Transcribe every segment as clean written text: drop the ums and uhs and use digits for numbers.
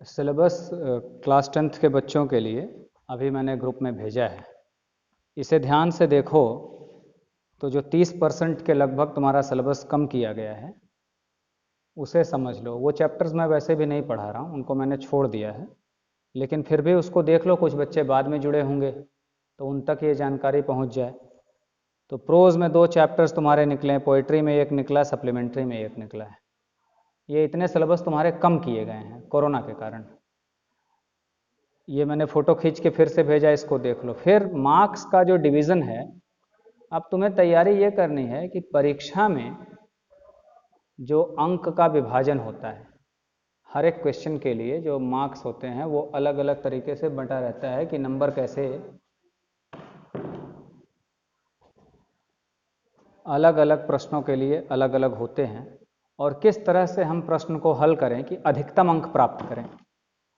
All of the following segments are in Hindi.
सिलेबस क्लास 10th के बच्चों के लिए अभी मैंने ग्रुप में भेजा है। इसे ध्यान से देखो तो जो 30% के लगभग तुम्हारा सिलेबस कम किया गया है उसे समझ लो। वो चैप्टर्स मैं वैसे भी नहीं पढ़ा रहा हूँ, उनको मैंने छोड़ दिया है, लेकिन फिर भी उसको देख लो। कुछ बच्चे बाद में जुड़े होंगे तो उन तक ये जानकारी पहुँच जाए। तो प्रोज में 2 चैप्टर्स तुम्हारे निकले हैं, पोइट्री में 1 निकला, सप्लीमेंट्री में 1 निकला है। ये इतने सिलेबस तुम्हारे कम किए गए हैं कोरोना के कारण। ये मैंने फ़ोटो खींच के फिर से भेजा, इसको देख लो। फिर मार्क्स का जो डिवीज़न है, अब तुम्हें तैयारी ये करनी है कि परीक्षा में जो अंक का विभाजन होता है, हर एक क्वेश्चन के लिए जो मार्क्स होते हैं वो अलग अलग तरीके से बंटा रहता है कि नंबर कैसे अलग अलग प्रश्नों के लिए अलग अलग होते हैं और किस तरह से हम प्रश्न को हल करें कि अधिकतम अंक प्राप्त करें।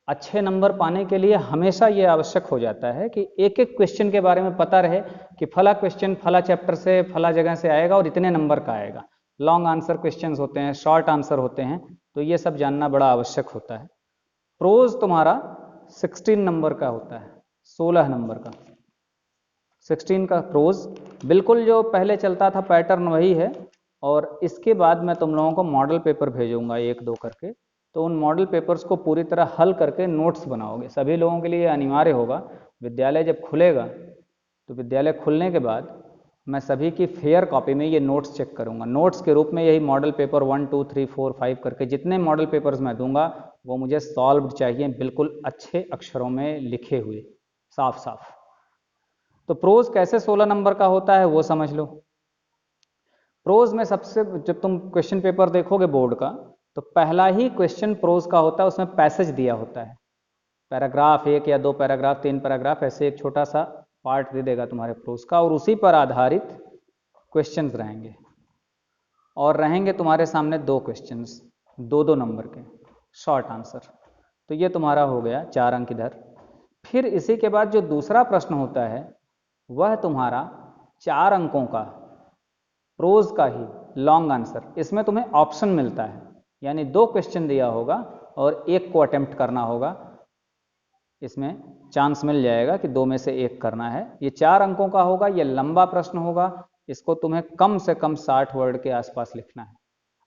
अच्छे नंबर पाने के लिए हमेशा ये आवश्यक हो जाता है कि एक एक क्वेश्चन के बारे में पता रहे कि फला क्वेश्चन फला चैप्टर से फला जगह से आएगा और इतने नंबर का आएगा। लॉन्ग आंसर क्वेश्चंस होते हैं, शॉर्ट आंसर होते हैं, तो ये सब जानना बड़ा आवश्यक होता है। प्रोज तुम्हारा 16 नंबर का होता है, 16 नंबर का 16 का प्रोज। बिल्कुल जो पहले चलता था पैटर्न वही है, और इसके बाद मैं तुम लोगों को मॉडल पेपर भेजूंगा 1-2 करके। तो उन मॉडल पेपर्स को पूरी तरह हल करके नोट्स बनाओगे। सभी लोगों के लिए अनिवार्य होगा। विद्यालय जब खुलेगा तो विद्यालय खुलने के बाद मैं सभी की फेयर कॉपी में ये नोट्स चेक करूंगा। नोट्स के रूप में यही मॉडल पेपर 1, 2, 3, 4, 5 करके जितने मॉडल पेपर्स मैं दूंगा वो मुझे सॉल्व चाहिए, बिल्कुल अच्छे अक्षरों में लिखे हुए, साफ साफ। तो प्रोज कैसे 16 नंबर का होता है वो समझ लो। प्रोज में सबसे, जब तुम क्वेश्चन पेपर देखोगे बोर्ड का, तो पहला ही क्वेश्चन प्रोज का होता है, उसमें पैसेज दिया होता है। पैराग्राफ 1 या 2 पैराग्राफ, 3 पैराग्राफ, ऐसे एक छोटा सा पार्ट दे देगा तुम्हारे प्रोज का, और उसी पर आधारित क्वेश्चंस रहेंगे। और रहेंगे तुम्हारे सामने 2 क्वेश्चंस, 2-2 नंबर के शॉर्ट आंसर। तो ये तुम्हारा हो गया 4 अंक इधर। फिर इसी के बाद जो दूसरा प्रश्न होता है वह तुम्हारा 4 अंकों का प्रोज का ही लॉन्ग आंसर। इसमें तुम्हें ऑप्शन मिलता है, यानी 2 क्वेश्चन दिया होगा और 1 को अटेम्प्ट करना होगा। इसमें चांस मिल जाएगा कि 2 में से 1 करना है। ये 4 अंकों का होगा, ये लंबा प्रश्न होगा। इसको तुम्हें कम से कम 60 वर्ड के आसपास लिखना है।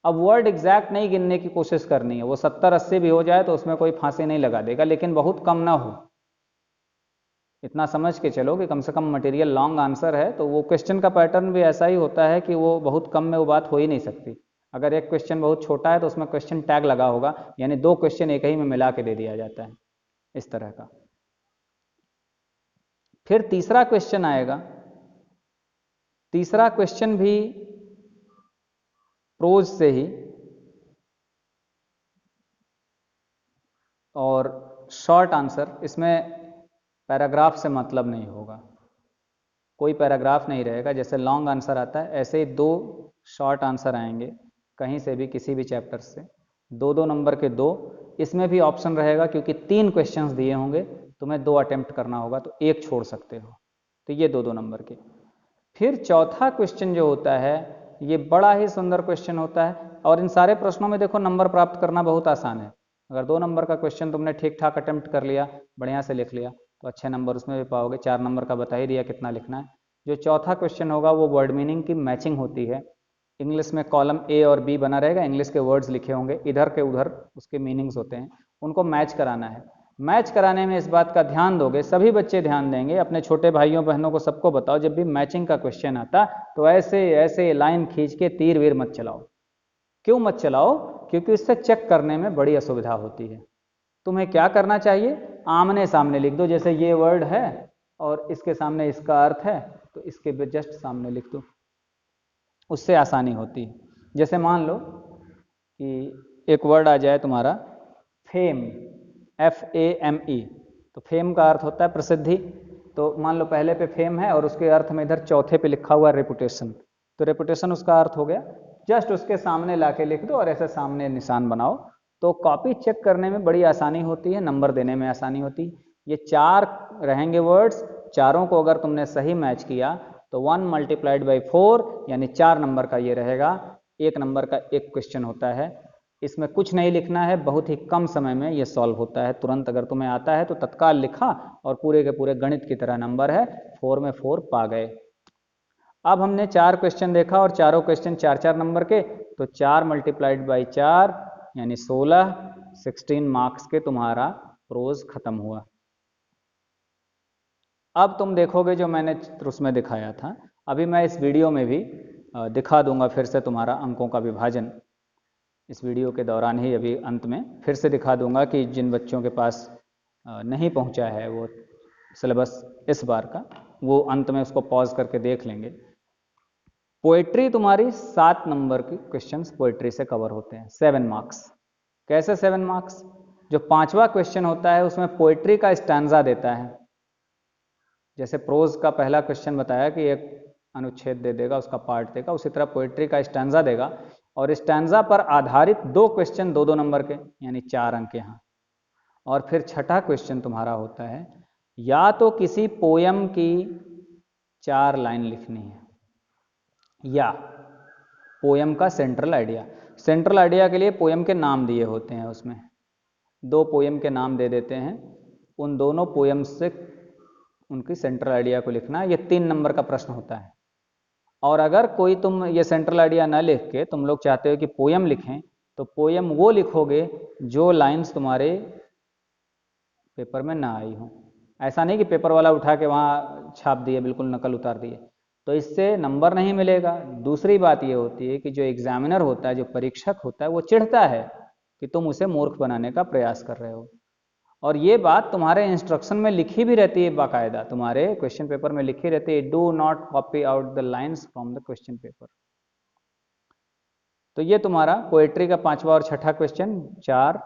अब वर्ड एग्जैक्ट नहीं गिनने की कोशिश करनी है, वो 70-80 भी हो जाए तो उसमें कोई फांसी नहीं लगा देगा, लेकिन बहुत कम ना हो। इतना समझ के चलो कि कम से कम मटेरियल लॉन्ग आंसर है, तो वो क्वेश्चन का पैटर्न भी ऐसा ही होता है कि वो बहुत कम में वो बात हो ही नहीं सकती। अगर एक क्वेश्चन बहुत छोटा है तो उसमें क्वेश्चन टैग लगा होगा, यानी 2 क्वेश्चन एक ही में मिला के दे दिया जाता है, इस तरह का। फिर तीसरा क्वेश्चन आएगा। तीसरा क्वेश्चन भी प्रोज से ही और शॉर्ट आंसर। इसमें पैराग्राफ से मतलब नहीं होगा, कोई पैराग्राफ नहीं रहेगा। जैसे लॉन्ग आंसर आता है ऐसे ही 2 शॉर्ट आंसर आएंगे कहीं से भी, किसी भी चैप्टर से, 2-2 नंबर के 2। इसमें भी ऑप्शन रहेगा क्योंकि 3 क्वेश्चंस दिए होंगे, तुम्हें 2 अटेम्प्ट करना होगा तो 1 छोड़ सकते हो। तो ये 2-2 नंबर के। फिर चौथा क्वेश्चन जो होता है ये बड़ा ही सुंदर क्वेश्चन होता है, और इन सारे प्रश्नों में देखो नंबर प्राप्त करना बहुत आसान है। अगर 2 नंबर का क्वेश्चन तुमने ठीक ठाक अटेम्प्ट कर लिया, बढ़िया से लिख लिया, तो अच्छे नंबर उसमें भी पाओगे। 4 नंबर का बता ही दिया कितना लिखना है। जो चौथा क्वेश्चन होगा वो वर्ड मीनिंग की मैचिंग होती है। इंग्लिश में कॉलम ए और बी बना रहेगा, इंग्लिश के वर्ड्स लिखे होंगे, इधर के उधर उसके मीनिंग्स होते हैं, उनको मैच कराना है। मैच कराने में इस बात का ध्यान दोगे, सभी बच्चे ध्यान देंगे, अपने छोटे भाइयों बहनों को सबको बताओ, जब भी मैचिंग का क्वेश्चन आता तो ऐसे ऐसे लाइन खींच के तीर वीर मत चलाओ। क्यों मत चलाओ? क्योंकि इससे चेक करने में बड़ी असुविधा होती है। तुम्हें क्या करना चाहिए, आमने सामने लिख दो। जैसे ये वर्ड है और इसके सामने इसका अर्थ है, तो इसके जस्ट सामने लिख दो, उससे आसानी होती है। जैसे मान लो कि एक वर्ड आ जाए तुम्हारा फेम, FAME, तो फेम का अर्थ होता है प्रसिद्धि। तो मान लो पहले पे फेम है और उसके अर्थ में इधर चौथे पे लिखा हुआ रेपुटेशन, तो रेपुटेशन उसका अर्थ हो गया। जस्ट उसके सामने लाके लिख दो और ऐसे सामने निशान बनाओ, तो कॉपी चेक करने में बड़ी आसानी होती है, नंबर देने में आसानी होती है। ये 4 रहेंगे वर्ड्स, चारों को अगर तुमने सही मैच किया तो 1 × 4 यानी 4 नंबर का ये रहेगा। 1 नंबर का एक क्वेश्चन होता है, इसमें कुछ नहीं लिखना है, बहुत ही कम समय में ये सॉल्व होता है तुरंत। अगर तुम्हें आता है तो तत्काल लिखा और पूरे के पूरे गणित की तरह नंबर है, 4 में 4 पा गए। अब हमने 4 क्वेश्चन देखा और चारों क्वेश्चन 4-4 नंबर के, तो 4 मल्टीप्लाइड बाई 4 यानी 16 मार्क्स के तुम्हारा प्रोज खत्म हुआ। अब तुम देखोगे जो मैंने चित्र उसमें दिखाया था, अभी मैं इस वीडियो में भी दिखा दूंगा फिर से तुम्हारा अंकों का विभाजन। इस वीडियो के दौरान ही अभी अंत में फिर से दिखा दूंगा कि जिन बच्चों के पास नहीं पहुंचा है वो सिलेबस इस बार का, वो अंत में उसको पॉज करके देख लेंगे। पोएट्री तुम्हारी 7 नंबर की क्वेश्चंस पोएट्री से कवर होते हैं, 7 मार्क्स। कैसे 7 मार्क्स? जो 5वां क्वेश्चन होता है उसमें पोएट्री का स्टैंजा देता है। जैसे प्रोज का पहला क्वेश्चन बताया कि एक अनुच्छेद दे देगा, उसका पार्ट देगा, उसी तरह पोएट्री का स्टैंजा देगा और स्टैंजा पर आधारित 2 क्वेश्चन 2-2 नंबर के, यानी 4 अंक यहाँ। और फिर छठा क्वेश्चन तुम्हारा होता है, या तो किसी पोयम की 4 लाइन लिखनी है या पोयम का सेंट्रल आइडिया। सेंट्रल आइडिया के लिए पोयम के नाम दिए होते हैं, उसमें 2 पोयम के नाम दे देते हैं, उन दोनों पोयम से उनकी सेंट्रल आइडिया को लिखना है। ये 3 नंबर का प्रश्न होता है। और अगर कोई तुम ये सेंट्रल आइडिया ना लिख के तुम लोग चाहते हो कि पोयम लिखें, तो पोयम वो लिखोगे जो लाइंस तुम्हारे पेपर में ना आई हो। ऐसा नहीं कि पेपर वाला उठा के वहाँ छाप दिए, बिल्कुल नकल उतार दिए, तो इससे नंबर नहीं मिलेगा। दूसरी बात ये होती है कि जो एग्जामिनर होता है, जो परीक्षक होता है, वो चिढ़ता है कि तुम उसे मूर्ख बनाने का प्रयास कर रहे हो। और ये बात तुम्हारे इंस्ट्रक्शन में लिखी भी रहती है, बाकायदा तुम्हारे क्वेश्चन पेपर में लिखी रहती है, do not copy out the lines from the question paper. तो ये तुम्हारा पोएट्री का 5वां और छठा क्वेश्चन, 4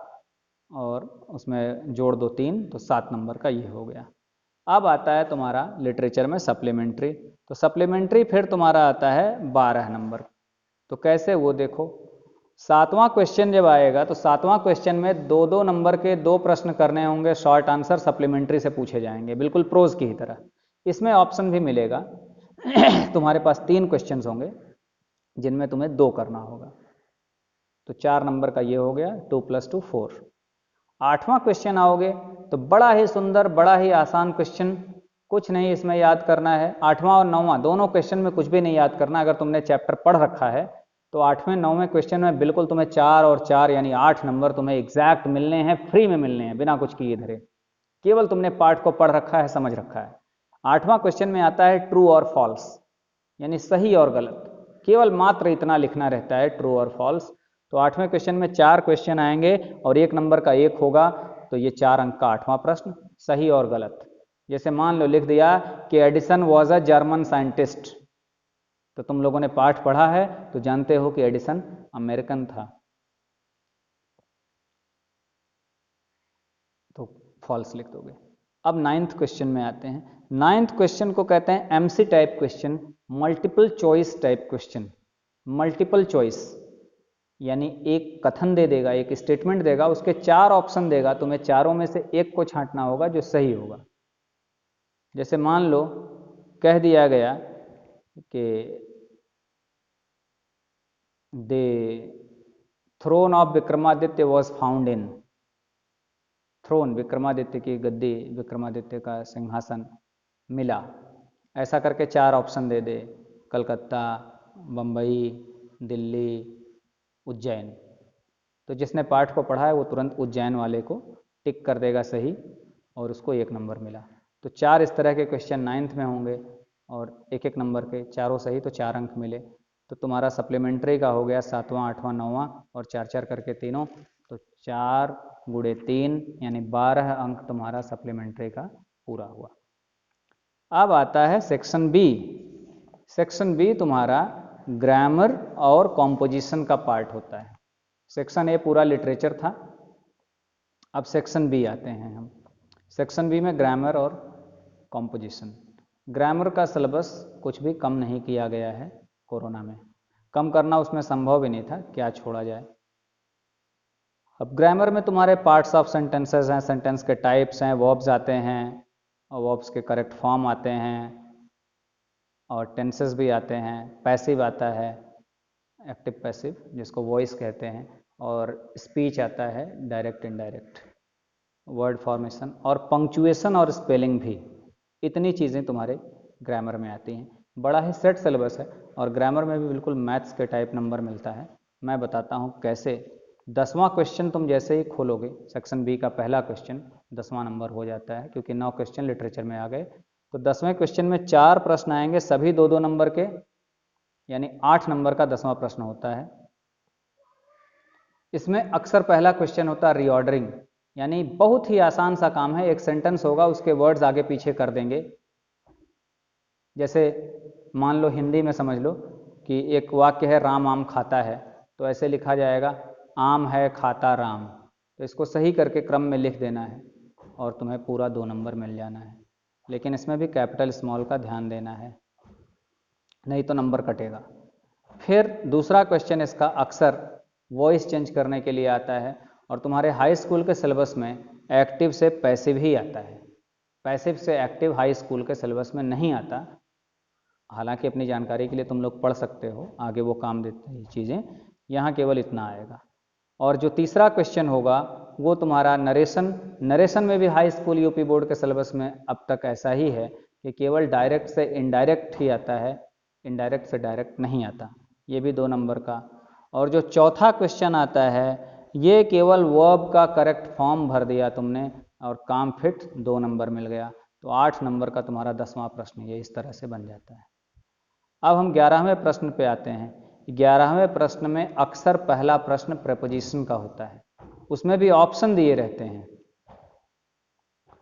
और उसमें जोड़ दो 3, तो 7 नंबर का ये हो गया। अब आता है तुम्हारा लिटरेचर में सप्लीमेंट्री। तो सप्लीमेंट्री फिर तुम्हारा आता है 12 नंबर। तो कैसे, वो देखो। 7वां क्वेश्चन जब आएगा तो 7वां क्वेश्चन में 2-2 नंबर के 2 प्रश्न करने होंगे, शॉर्ट आंसर सप्लीमेंट्री से पूछे जाएंगे, बिल्कुल प्रोज की ही तरह। इसमें ऑप्शन भी मिलेगा तुम्हारे पास 3 क्वेश्चन होंगे जिनमें तुम्हें 2 करना होगा। तो 4 नंबर का ये हो गया, 2 + 2 4। 8वां क्वेश्चन आओगे तो बड़ा ही सुंदर, बड़ा ही आसान क्वेश्चन, कुछ नहीं इसमें याद करना है। 8वां और 9वां दोनों क्वेश्चन में कुछ भी नहीं याद करना। अगर तुमने चैप्टर पढ़ रखा है तो 8वें 9वें क्वेश्चन में बिल्कुल तुम्हें 4 और 4 यानी 8 नंबर तुम्हें एग्जैक्ट मिलने हैं, फ्री में मिलने हैं, बिना कुछ किए धरे। केवल तुमने पार्ट को पढ़ रखा है, समझ रखा है। 8वां क्वेश्चन में आता है ट्रू और फॉल्स, यानी सही और गलत। केवल मात्र इतना लिखना रहता है, ट्रू और फॉल्स। तो 8वें क्वेश्चन में 4 क्वेश्चन आएंगे और 1 नंबर का 1 होगा, तो ये 4 अंक का 8वां प्रश्न, सही और गलत। जैसे मान लो लिख दिया कि Edison was a German scientist, तो तुम लोगों ने पाठ पढ़ा है तो जानते हो कि एडिसन अमेरिकन था, तो फॉल्स लिख दोगे। अब 9th क्वेश्चन में आते हैं। 9th क्वेश्चन को कहते हैं MC type question, multiple choice type question. Multiple choice यानी एक कथन दे देगा, एक स्टेटमेंट देगा, उसके 4 ऑप्शन देगा, तुम्हें चारों में से एक को छांटना होगा जो सही होगा। जैसे मान लो कह दिया गया कि the throne of Vikramaditya was found in, throne Vikramaditya की गद्दी, विक्रमादित्य का सिंहासन मिला, ऐसा करके 4 ऑप्शन दे दे, कलकत्ता, बम्बई, दिल्ली, उज्जैन। तो जिसने पाठ को पढ़ा है वो तुरंत उज्जैन वाले को टिक कर देगा सही और उसको 1 नंबर मिला। तो 4 इस तरह के क्वेश्चन 9th में होंगे और 1-1 नंबर के, चारों सही तो 4 अंक मिले। तो तुम्हारा सप्लीमेंट्री का हो गया 7वां, 8वां, 9वां और 4-4 करके तीनों, तो 4 × 3 यानी 12 अंक तुम्हारा सप्लीमेंट्री का पूरा हुआ। अब आता है सेक्शन बी। सेक्शन बी तुम्हारा ग्रामर और कॉम्पोजिशन का पार्ट होता है। सेक्शन ए पूरा लिटरेचर था, अब सेक्शन बी आते हैं हम। सेक्शन बी में ग्रामर और कॉम्पोजिशन। ग्रामर का सिलेबस कुछ भी कम नहीं किया गया है कोरोना में, कम करना उसमें संभव भी नहीं था, क्या छोड़ा जाए। अब ग्रामर में तुम्हारे पार्ट्स ऑफ सेंटेंसेस हैं, सेंटेंस के टाइप्स हैं, वर्ब्स आते हैं और वर्ब्स के करेक्ट फॉर्म आते हैं और टेंसेस भी आते हैं, पैसिव आता है, एक्टिव पैसिव जिसको वॉइस कहते हैं, और स्पीच आता है, डायरेक्ट इनडायरेक्ट, वर्ड फॉर्मेशन और पंक्चुएशन और स्पेलिंग भी। इतनी चीज़ें तुम्हारे ग्रामर में आती हैं। बड़ा ही सेट सिलेबस है और ग्रामर में भी बिल्कुल मैथ्स के टाइप नंबर मिलता है। मैं बताता हूँ कैसे। 10वां क्वेश्चन तुम जैसे ही खोलोगे, सेक्शन बी का पहला क्वेश्चन 10वां नंबर हो जाता है, क्योंकि 9 क्वेश्चन लिटरेचर में आ गए। तो 10वें क्वेश्चन में 4 प्रश्न आएंगे, सभी 2-2 नंबर के, यानी 8 नंबर का 10वां प्रश्न होता है। इसमें अक्सर पहला क्वेश्चन होता है रीऑर्डरिंग, यानी बहुत ही आसान सा काम है। एक सेंटेंस होगा, उसके वर्ड्स आगे पीछे कर देंगे। जैसे मान लो हिंदी में समझ लो कि एक वाक्य है राम आम खाता है, तो ऐसे लिखा जाएगा आम है खाता राम। तो इसको सही करके क्रम में लिख देना है और तुम्हें पूरा 2 नंबर मिल जाना है। लेकिन इसमें भी कैपिटल स्मॉल का ध्यान देना है, नहीं तो नंबर कटेगा। फिर दूसरा क्वेश्चन इसका अक्सर वॉइस चेंज करने के लिए आता है, और तुम्हारे हाई स्कूल के सिलेबस में एक्टिव से पैसिव ही आता है। पैसिव से एक्टिव हाई स्कूल के सिलेबस में नहीं आता। हालांकि अपनी जानकारी के लिए तुम लोग पढ़ सकते हो, आगे वो काम देते हैं चीज़ें, यहाँ केवल इतना आएगा। और जो तीसरा क्वेश्चन होगा वो तुम्हारा नरेशन। नरेशन में भी हाई स्कूल यूपी बोर्ड के सिलेबस में अब तक ऐसा ही है कि केवल डायरेक्ट से इनडायरेक्ट ही आता है, इनडायरेक्ट से डायरेक्ट नहीं आता। ये भी 2 नंबर का। और जो चौथा क्वेश्चन आता है, ये केवल वर्ब का करेक्ट फॉर्म भर दिया तुमने और काम फिट, 2 नंबर मिल गया। तो 8 नंबर का तुम्हारा 10वां प्रश्न ये इस तरह से बन जाता है। अब हम 11वें प्रश्न पे आते हैं। 11वें प्रश्न में अक्सर पहला प्रश्न प्रेपोजिशन का होता है। उसमें भी ऑप्शन दिए रहते हैं,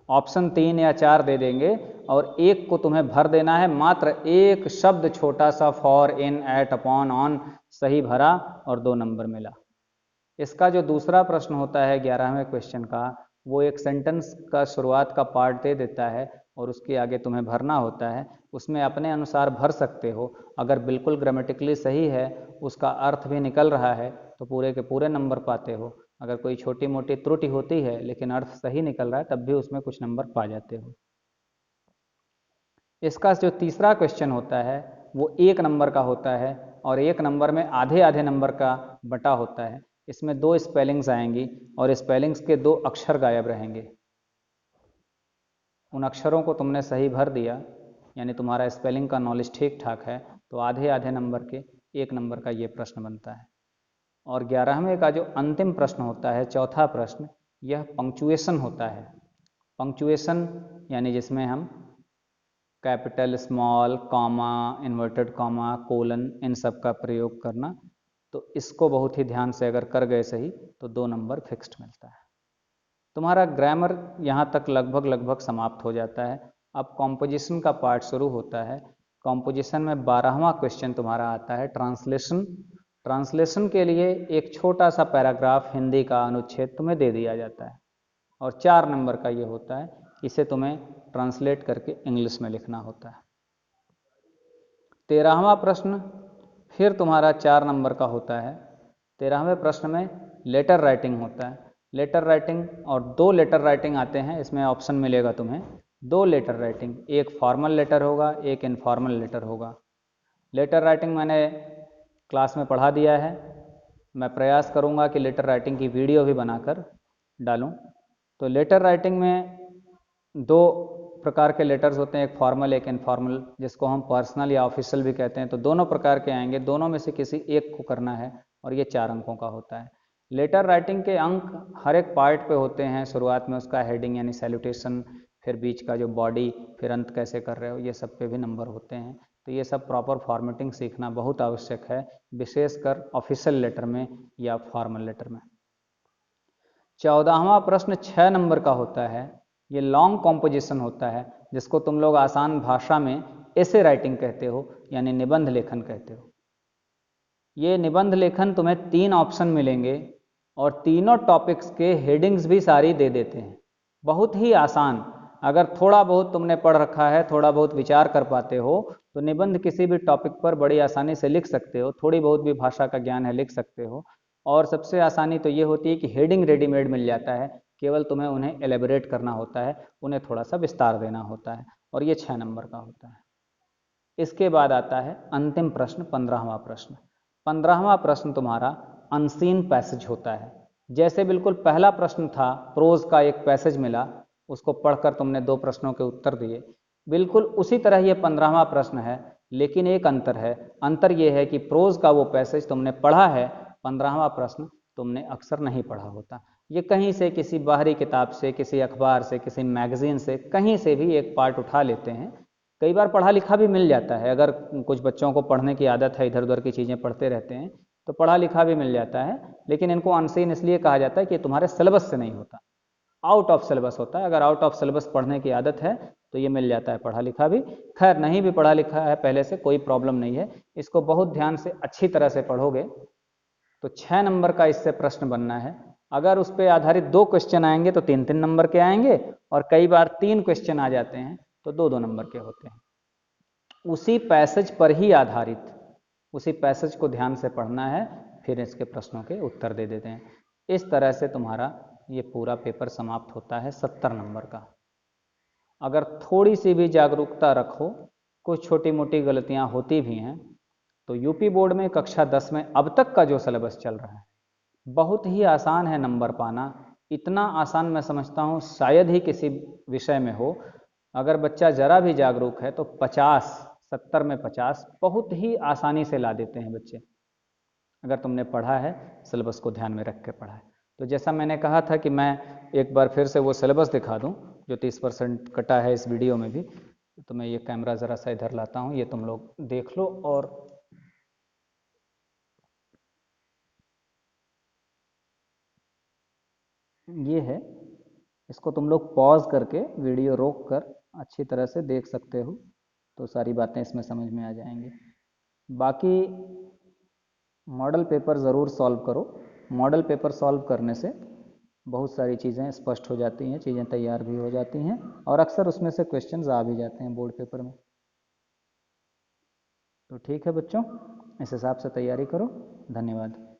ऑप्शन 3 या 4 दे देंगे और एक को तुम्हें भर देना है। मात्र एक शब्द छोटा सा for, in, at, upon, on सही भरा और 2 नंबर मिला। इसका जो दूसरा प्रश्न होता है 11वें क्वेश्चन का, वो एक सेंटेंस का शुरुआत का पार्ट दे देता है और उसके आगे तुम्हें भरना होता है। उसमें अपने अनुसार भर सकते हो। अगर बिल्कुल ग्रामेटिकली सही है, उसका अर्थ भी निकल रहा है, तो पूरे के पूरे नंबर पाते हो। अगर कोई छोटी मोटी त्रुटि होती है लेकिन अर्थ सही निकल रहा है, तब भी उसमें कुछ नंबर पा जाते हो। इसका जो तीसरा क्वेश्चन होता है वो 1 नंबर का होता है और 1 नंबर में आधे आधे नंबर का बटा होता है। इसमें 2 स्पेलिंग्स आएंगी और स्पेलिंग्स के 2 अक्षर गायब रहेंगे। उन अक्षरों को तुमने सही भर दिया, यानी तुम्हारा स्पेलिंग का नॉलेज ठीक ठाक है, तो आधे आधे नंबर के 1 नंबर का ये प्रश्न बनता है। और 11वें का जो अंतिम प्रश्न होता है, चौथा प्रश्न, यह पंक्चुएशन होता है। पंक्चुएशन यानी जिसमें हम capital, small, comma, inverted comma, colon, इन सब का प्रयोग करना। तो इसको बहुत ही ध्यान से अगर कर गए सही तो 2 नंबर फिक्स्ड मिलता है। तुम्हारा ग्रामर यहाँ तक लगभग समाप्त हो जाता है। अब कॉम्पोजिशन का पार्ट शुरू होता है। कॉम्पोजिशन में 12वां क्वेश्चन तुम्हारा आता है ट्रांसलेशन। ट्रांसलेशन के लिए एक छोटा सा पैराग्राफ हिंदी का अनुच्छेद तुम्हें दे दिया जाता है और 4 नंबर का ये होता है। इसे तुम्हें ट्रांसलेट करके इंग्लिश में लिखना होता है। 13वां प्रश्न फिर तुम्हारा 4 नंबर का होता है। 13वें प्रश्न में लेटर राइटिंग होता है। लेटर राइटिंग और 2 लेटर राइटिंग आते हैं, इसमें ऑप्शन मिलेगा तुम्हें। 2 लेटर राइटिंग, एक फॉर्मल लेटर होगा, एक इनफॉर्मल लेटर होगा। लेटर राइटिंग मैंने क्लास में पढ़ा दिया है। मैं प्रयास करूंगा कि लेटर राइटिंग की वीडियो भी बनाकर डालूं। तो लेटर राइटिंग में 2 प्रकार के लेटर्स होते हैं, एक फॉर्मल एक इनफॉर्मल, जिसको हम पर्सनल या ऑफिशियल भी कहते हैं। तो दोनों प्रकार के आएंगे, दोनों में से किसी एक को करना है और ये 4 अंकों का होता है। लेटर राइटिंग के अंक हर एक पार्ट पे होते हैं। शुरुआत में उसका हेडिंग यानी सैल्यूटेशन, फिर बीच का जो बॉडी, फिर अंत कैसे कर रहे हो, ये सब पे भी नंबर होते हैं। तो ये सब प्रॉपर फॉर्मेटिंग सीखना बहुत आवश्यक है, विशेषकर ऑफिशियल लेटर में या फॉर्मल लेटर में। 14वां प्रश्न 6 नंबर का होता है। ये लॉन्ग कॉम्पोजिशन होता है, जिसको तुम लोग आसान भाषा में एसे राइटिंग कहते हो, यानी निबंध लेखन कहते हो। ये निबंध लेखन तुम्हें 3 ऑप्शन मिलेंगे और तीनों टॉपिक्स के हेडिंग्स भी सारी दे देते हैं। बहुत ही आसान। अगर थोड़ा बहुत तुमने पढ़ रखा है, थोड़ा बहुत विचार कर पाते हो, तो निबंध किसी भी टॉपिक पर बड़ी आसानी से लिख सकते हो। थोड़ी बहुत भी भाषा का ज्ञान है, लिख सकते हो। और सबसे आसानी तो ये होती है कि हेडिंग रेडीमेड मिल जाता है, केवल तुम्हें उन्हें एलेबोरेट करना होता है, उन्हें थोड़ा सा विस्तार देना होता है, और ये 6 नंबर का होता है। इसके बाद आता है अंतिम प्रश्न, 15वां प्रश्न। 15वां प्रश्न तुम्हारा अनसीन पैसेज होता है। जैसे बिल्कुल पहला प्रश्न था, प्रोज का एक पैसेज मिला, उसको पढ़कर तुमने 2 प्रश्नों के उत्तर दिए, बिल्कुल उसी तरह ये 15वां प्रश्न है, लेकिन एक अंतर है। अंतर ये है कि प्रोज का वो पैसेज तुमने पढ़ा है, 15वां प्रश्न तुमने अक्सर नहीं पढ़ा होता। ये कहीं से, किसी बाहरी किताब से, किसी अखबार से, किसी मैगजीन से, कहीं से भी एक पार्ट उठा लेते हैं। कई बार पढ़ा लिखा भी मिल जाता है, अगर कुछ बच्चों को पढ़ने की आदत है, इधर उधर की चीज़ें पढ़ते रहते हैं, तो पढ़ा लिखा भी मिल जाता है। लेकिन इनको अनसीन इसलिए कहा जाता है कि तुम्हारे सिलेबस से नहीं होता, आउट ऑफ सिलेबस होता है। अगर आउट ऑफ सिलेबस पढ़ने की आदत है तो ये मिल जाता है पढ़ा लिखा भी। खैर, नहीं भी पढ़ा लिखा है पहले से, कोई प्रॉब्लम नहीं है, इसको बहुत ध्यान से अच्छी तरह से पढ़ोगे तो 6 नंबर का इससे प्रश्न बनना है। अगर उस पर आधारित 2 क्वेश्चन आएंगे तो 3-3 नंबर के आएंगे, और कई बार 3 क्वेश्चन आ जाते हैं तो 2-2 नंबर के होते हैं। उसी पैसेज पर ही आधारित, उसी पैसेज को ध्यान से पढ़ना है, फिर इसके प्रश्नों के उत्तर दे देते हैं। इस तरह से तुम्हारा ये पूरा पेपर समाप्त होता है 70 नंबर का। अगर थोड़ी सी भी जागरूकता रखो, कुछ छोटी मोटी गलतियां होती भी हैं, तो यूपी बोर्ड में कक्षा 10 में अब तक का जो सिलेबस चल रहा है, बहुत ही आसान है नंबर पाना। इतना आसान मैं समझता हूँ शायद ही किसी विषय में हो। अगर बच्चा ज़रा भी जागरूक है तो 50, 70 में 50 बहुत ही आसानी से ला देते हैं बच्चे, अगर तुमने पढ़ा है, सिलेबस को ध्यान में रख के पढ़ा है। तो जैसा मैंने कहा था कि मैं एक बार फिर से वो सिलेबस दिखा दूं जो 30% कटा है इस वीडियो में भी, तो मैं ये कैमरा ज़रा सा इधर लाता हूँ, ये तुम लोग देख लो। और ये है, इसको तुम लोग पॉज करके, वीडियो रोक कर अच्छी तरह से देख सकते हो, तो सारी बातें इसमें समझ में आ जाएंगी। बाकी मॉडल पेपर ज़रूर सॉल्व करो। मॉडल पेपर सॉल्व करने से बहुत सारी चीज़ें स्पष्ट हो जाती हैं, चीज़ें तैयार भी हो जाती हैं, और अक्सर उसमें से क्वेश्चंस आ भी जाते हैं बोर्ड पेपर में। तो ठीक है बच्चों, इस हिसाब से तैयारी करो। धन्यवाद।